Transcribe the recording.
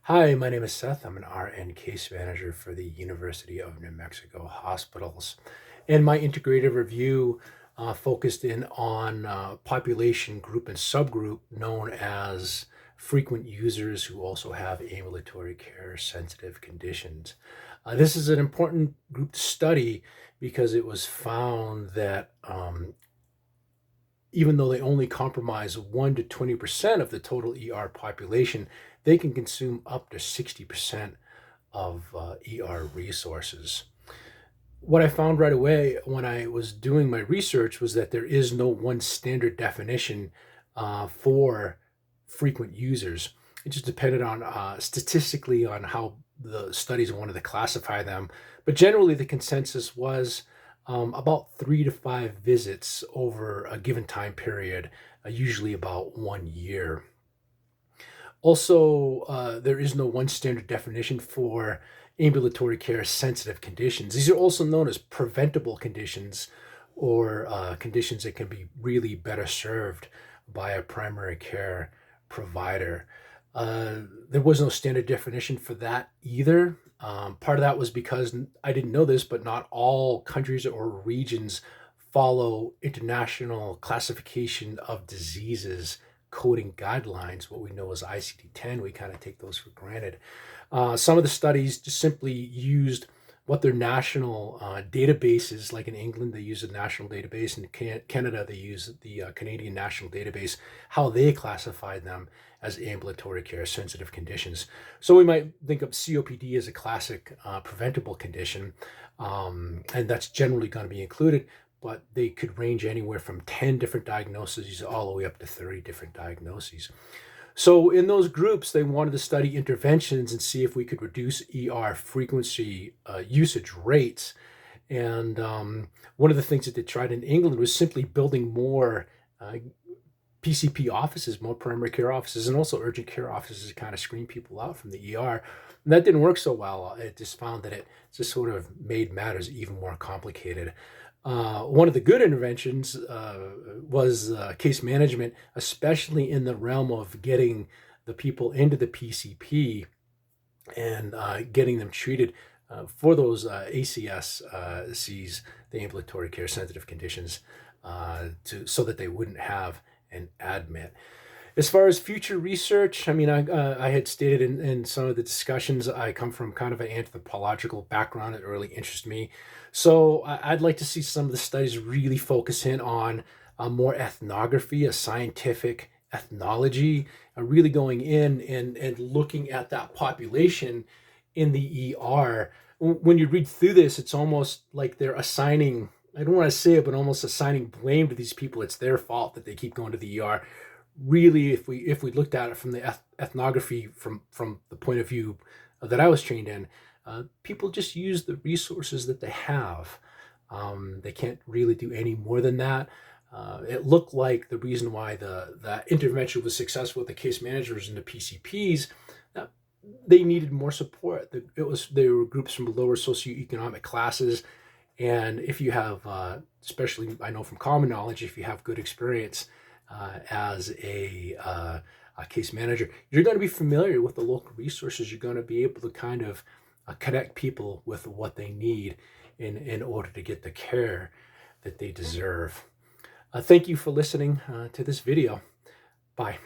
Hi, my name is Seth. I'm an RN case manager for the University of New Mexico Hospitals. And my integrative review focused in on population group and subgroup known as frequent users who also have ambulatory care sensitive conditions. This is an important group to study because it was found that even though they only comprise 1 to 20% of the total ER population, they can consume up to 60% of ER resources. What I found right away when I was doing my research was that there is no one standard definition for frequent users. It just depended on statistically on how the studies wanted to classify them. But generally, the consensus was about 3 to 5 visits over a given time period, usually about 1 year. Also, there is no one standard definition for ambulatory care sensitive conditions. These are also known as preventable conditions or conditions that can be really better served by a primary care provider. There was no standard definition for that either. Part of that was because I didn't know this, but not all countries or regions follow international classification of diseases coding guidelines, what we know as ICD-10. We kind of take those for granted. Some of the studies just simply used what their national databases, like in England, they use a national database. In Canada, they use the Canadian National Database, how they classified them as ambulatory care sensitive conditions. So we might think of COPD as a classic preventable condition, and that's generally going to be included, but they could range anywhere from 10 different diagnoses all the way up to 30 different diagnoses. So in those groups, they wanted to study interventions and see if we could reduce ER frequency usage rates. And one of the things that they tried in England was simply building more PCP offices, more primary care offices, and also urgent care offices to kind of screen people out from the ER. And that didn't work so well. It just found that it just sort of made matters even more complicated. One of the good interventions was case management, especially in the realm of getting the people into the PCP and getting them treated for those ACSCs, the ambulatory care sensitive conditions, so that they wouldn't have an admit. As far as future research, I mean, I had stated in some of the discussions, I come from kind of an anthropological background that really interests me. So I'd like to see some of the studies really focus in on more ethnography, a scientific ethnology, really going in and looking at that population in the ER. When you read through this, it's almost like they're assigning, I don't want to say it, but almost assigning blame to these people. It's their fault that they keep going to the ER. Really, if we looked at it from the ethnography from the point of view that I was trained in, people just use the resources that they have. They can't really do any more than that. It looked like the reason why the intervention was successful with the case managers and the PCPs, they needed more support. They were groups from lower socioeconomic classes, and if you have, especially I know from common knowledge, if you have good experience as a case manager, you're going to be familiar with the local resources. You're going to be able to kind of connect people with what they need in order to get the care that they deserve. Thank you for listening to this video. Bye.